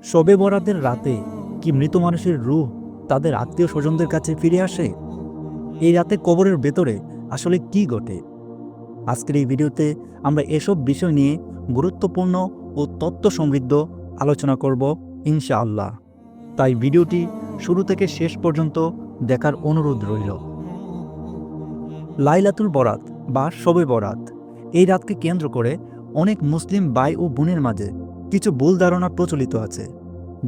শবে বরাতের রাতে কি মৃত মানুষের রূহ তাদের আত্মীয় স্বজনদের কাছে ফিরে আসে? এই রাতে কবরের ভেতরে আসলে কি ঘটে? আজকের এই ভিডিওতে আমরা এসব বিষয় নিয়ে গুরুত্বপূর্ণ ও তথ্য সমৃদ্ধ আলোচনা করব ইনশাআল্লাহ। তাই ভিডিওটি শুরু থেকে শেষ পর্যন্ত দেখার অনুরোধ রইল। লাইলাতুল বরাত বা শবে বরাত, এই রাতকে কেন্দ্র করে অনেক মুসলিম ভাই ও বোনের মাঝে কিছু ভুল ধারণা প্রচলিত আছে।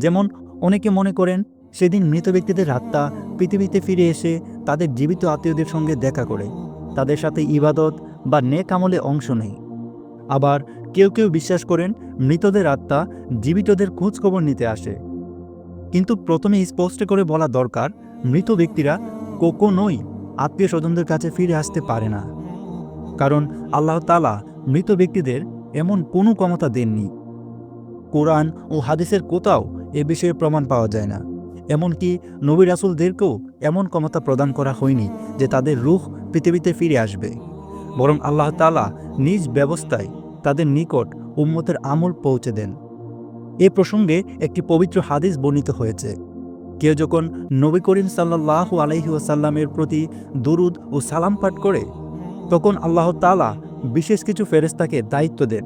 যেমন, অনেকে মনে করেন সেদিন মৃত ব্যক্তিদের আত্মা পৃথিবীতে ফিরে এসে তাদের জীবিত আত্মীয়দের সঙ্গে দেখা করে, তাদের সাথে ইবাদত বা নেক আমলে অংশ নেয়। আবার কেউ কেউ বিশ্বাস করেন মৃতদের আত্মা জীবিতদের খোঁজখবর নিতে আসে। কিন্তু প্রথমে স্পষ্ট করে বলা দরকার, মৃত ব্যক্তিরা কখনোই আত্মীয় স্বজনদের কাছে ফিরে আসতে পারে না। কারণ আল্লাহ তাআলা মৃত ব্যক্তিদের এমন কোনো ক্ষমতা দেননি। কোরআন ও হাদিসের কোথাও এ বিষয়ে প্রমাণ পাওয়া যায় না। এমনকি নবী রাসূলদেরকেও এমন ক্ষমতা প্রদান করা হয়নি যে তাদের রূহ পৃথিবীতে ফিরে আসবে। বরং আল্লাহ তাআলা নিজ ব্যবস্থায় তাদের নিকট উম্মতের আমল পৌঁছে দেন। এ প্রসঙ্গে একটি পবিত্র হাদিস বর্ণিত হয়েছে, কেউ যখন নবী করিম সাল্লাল্লাহু আলাইহি ওয়াসাল্লামের প্রতি দুরূদ ও সালাম পাঠ করে, তখন আল্লাহ তাআলা বিশেষ কিছু ফেরেশতাকে দায়িত্ব দেন,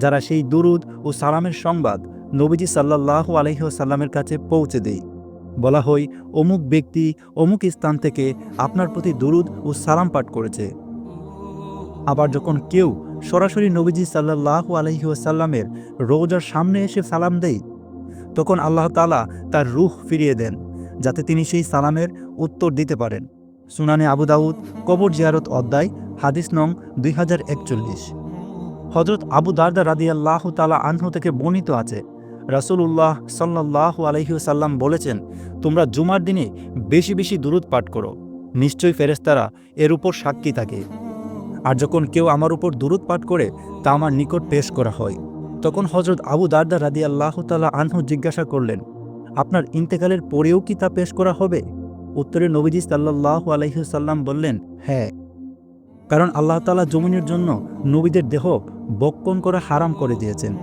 যারা সেই দুরূদ ও সালামের সংবাদ নবীজি সাল্লাল্লাহু আলাইহি ওয়াসাল্লামের কাছে পৌঁছে দেয়। বলা হয়, অমুক ব্যক্তি অমুক স্থান থেকে আপনার প্রতি দুরূদ ও সালাম পাঠ করেছে। আবার যখন কেউ সরাসরি নবীজি সাল্লাল্লাহু আলাইহি ওয়াসাল্লামের রওজার সামনে এসে সালাম দেয়, তখন আল্লাহ তাআলা তার রূহ ফিরিয়ে দেন, যাতে তিনি সেই সালামের উত্তর দিতে পারেন। সুনানে আবু দাউদ কবর জিয়ারত অধ্যায়, হাদিস নং 2041। হযরত আবু দারদা রাদিয়াল্লাহু তাআলা আনহু থেকে বর্ণিত আছে, রাসূলুল্লাহ সাল্লাল্লাহু আলাইহি ওয়াসাল্লাম বলেছেন, তোমরা জুমার দিনে বেশি বেশি দুরূদ পাঠ করো, নিশ্চয়ই ফেরেশতারা এর উপর সাক্ষী থাকে। আর যখন কেউ আমার উপর দুরূদ পাঠ করে তা আমার নিকট পেশ করা হয়। তখন হযরত আবু দারদা রাদিয়াল্লাহু তাআলা আনহু জিজ্ঞাসা করলেন, আপনার ইন্তেকালের পরেও কি তা পেশ করা হবে? উত্তরে নবীজি সাল্লাল্লাহু আলাইহি ওয়াসাল্লাম বললেন, হ্যাঁ, কারণ আল্লাহ তাআলা জমিনের জন্য নবীদের দেহ বক্ষণ করা হারাম করে দিয়েছেন।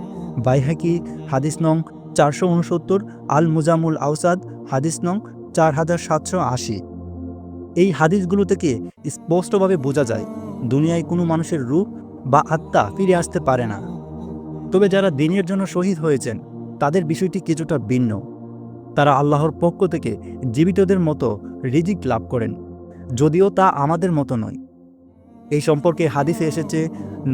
বাইহাকি হাদিস নং 469, আল মুজামুল আওসাদ হাদিস নং 4780। এই হাদিসগুলো থেকে স্পষ্টভাবে বোঝা যায়, দুনিয়ায় কোনো মানুষের রূহ বা আত্মা ফিরে আসতে পারে না। তবে যারা দ্বীনের জন্য শহীদ হয়েছেন, তাদের বিষয়টি কিছুটা ভিন্ন। তারা আল্লাহর পক্ষ থেকে জীবিতদের মতো রিজিক লাভ করেন, যদিও তা আমাদের মতো নয়। এই সম্পর্কে হাদিসে এসেছে,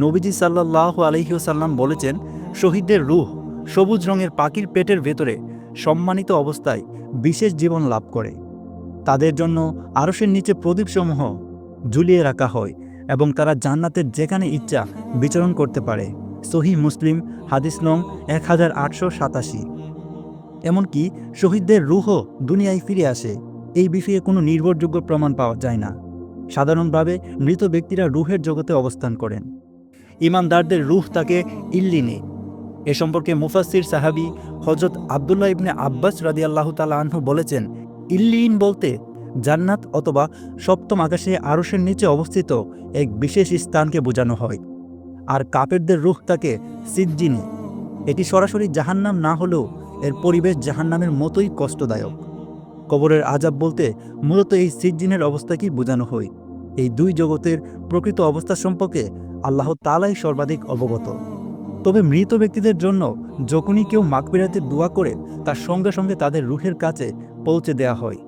নবীজি সাল্লাল্লাহু আলাইহি ওয়াসাল্লাম বলেছেন, শহীদদের রূহ সবুজ রঙের পাখির পেটের ভেতরে সম্মানিত অবস্থায় বিশেষ জীবন লাভ করে। তাদের জন্য আরশের নিচে প্রদীপসমূহ ঝুলিয়ে রাখা হয় এবং তারা জান্নাতের যেখানে ইচ্ছা বিচরণ করতে পারে। সহিহ মুসলিম হাদিস নং 1887। এমনকি শহীদদের রূহও দুনিয়ায় ফিরে আসে, এই বিষয়ে কোনো নির্ভরযোগ্য প্রমাণ পাওয়া যায় না। সাধারণভাবে মৃত ব্যক্তিরা রূহের জগতে অবস্থান করেন। ঈমানদারদের রূহ থাকে ইল্লিনে। এ সম্পর্কে মুফাসসির সাহাবী হযরত আব্দুল্লাহ ইবনে আব্বাস রাদিয়াল্লাহু তাআলা আনহু বলেছেন, ইল্লিন বলতে জান্নাত অথবা সপ্তম আকাশে আরশের নিচে অবস্থিত এক বিশেষ স্থানকে বোঝানো হয়। আর কাফেরদের রূহ থাকে সিজ্জিনে। এটি সরাসরি জাহান্নাম না হলেও এর পরিবেশ জাহান্নামের মতোই কষ্টদায়ক। কবরের আযাব বলতে মূলত এই সিজ্জিনের অবস্থাকেই বোঝানো হয়। এই দুই জগতের প্রকৃত অবস্থা সম্পর্কে আল্লাহ তাআলাই সর্বাধিক অবগত। তবে মৃত ব্যক্তিদের জন্য যখনই কেউ মাগফিরাতের দোয়া করে, তার সঙ্গে সঙ্গে তাদের রূহের কাছে পৌঁছে দেয়া হয়।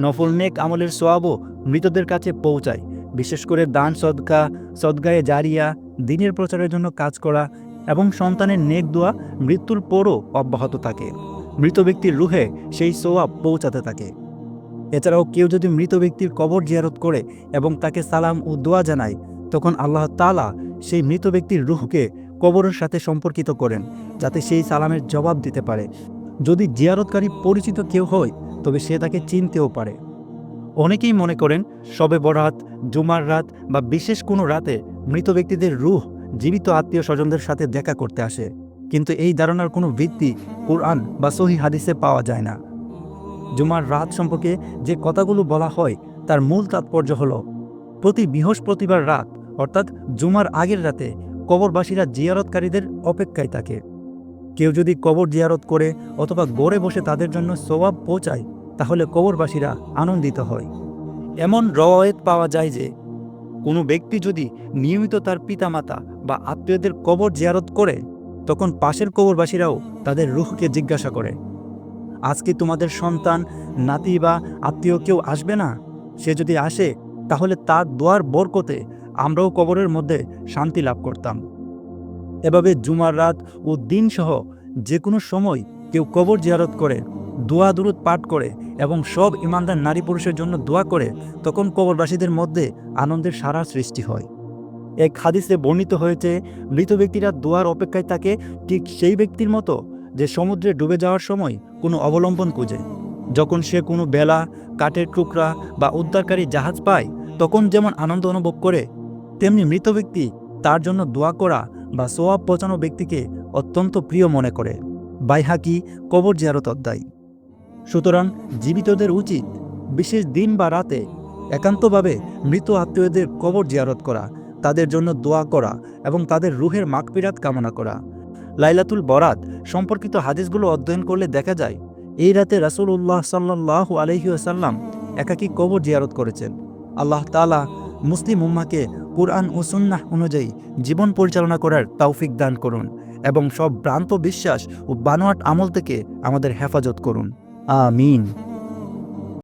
নফল নেক আমলের সওয়াবও মৃতদের কাছে পৌঁছায়। বিশেষ করে দান সদকা, সদকায়ে জারিয়া, দ্বীনের প্রচারের জন্য কাজ করা এবং সন্তানের নেক দোয়া মৃত্যুর পরও অব্যাহত থাকে। মৃত ব্যক্তির রূহে সেই সওয়াব পৌঁছাতে থাকে। এছাড়াও কেউ যদি মৃত ব্যক্তির কবর জিয়ারত করে এবং তাকে সালাম ও দোয়া জানায়, তখন আল্লাহ তাআলা সেই মৃত ব্যক্তির রূহকে কবরের সাথে সম্পর্কিত করেন, যাতে সেই সালামের জবাব দিতে পারে। যদি জিয়ারতকারী পরিচিত কেউ হয়, তবে সে তাকে চিনতেও পারে। অনেকেই মনে করেন শবে বরাত, জুমার রাত বা বিশেষ কোনো রাতে মৃত ব্যক্তিদের রূহ জীবিত আত্মীয় স্বজনদের সাথে দেখা করতে আসে, কিন্তু এই ধারণার কোনো ভিত্তি কুরআন বা সহিহ হাদিসে পাওয়া যায় না। জুমার রাত সম্পর্কে যে কথাগুলো বলা হয়, তার মূল তাৎপর্য হল, প্রতি বৃহস্পতিবার রাত অর্থাৎ জুমার আগের রাতে কবরবাসীরা জিয়ারতকারীদের অপেক্ষায় থাকে। কেউ যদি কবর জিয়ারত করে অথবা গড়ে বসে তাদের জন্য সওয়াব পৌঁছায় তাহলে কবরবাসীরা আনন্দিত হয়। এমন রওয়ায়েত পাওয়া যায় যে কোনো ব্যক্তি যদি নিয়মিত তার পিতামাতা বা আত্মীয়দের কবর জিয়ারত করে তখন পাশের কবরবাসীরাও তাদের রূহকে জিজ্ঞাসা করে, আজকে তোমাদের সন্তান, নাতি বা আত্মীয় কেউ আসবে না? সে যদি আসে তাহলে তার দোয়ার বরকতে আমরাও কবরের মধ্যে শান্তি লাভ করতাম। এভাবে জুমার রাত ও দিনসহ যে কোনো সময় কেউ কবর জিয়ারত করে, দোয়া দুরূদ পাঠ করে এবং সব ইমানদার নারী পুরুষের জন্য দোয়া করে, তখন কবরবাসীদের মধ্যে আনন্দের সারা সৃষ্টি হয়। এক হাদিসে বর্ণিত হয়েছে, মৃত ব্যক্তিরা দোয়ার অপেক্ষায় থাকে ঠিক সেই ব্যক্তির মতো যে সমুদ্রে ডুবে যাওয়ার সময় কোনো অবলম্বন খুঁজে। যখন সে কোনো বেলা, কাঠের টুকরা বা উদ্ধারকারী জাহাজ পায় তখন যেমন আনন্দ অনুভব করে, তেমনি মৃত ব্যক্তি তার জন্য দোয়া করা বা সোয়াব পৌঁছানো ব্যক্তিকে অত্যন্ত প্রিয় মনে করে। বাইহাকি কবর জিয়ারত অধ্যায়। সুতরাং জীবিতদের উচিত বিশেষ দিন বা রাতে একান্তভাবে মৃত আত্মীয়দের কবর জিয়ারত করা, তাদের জন্য দোয়া করা এবং তাদের রুহের মাগফিরাত কামনা করা। লাইলাতুল বরাত সম্পর্কিত হাদিসগুলো অধ্যয়ন করলে দেখা যায় এই রাতে রাসূলুল্লাহ সাল্লাল্লাহু আলাইহি ওয়াসাল্লাম একাকী কবর জিয়ারত করেছেন। আল্লাহ তাআলা মুসলিম উম্মাহকে কুরআন ও সুন্নাহ অনুযায়ী জীবন পরিচালনা করার তৌফিক দান করুন এবং সব ভ্রান্ত বিশ্বাস ও বানোয়াট আমল থেকে আমাদের হেফাজত করুন। আমিন।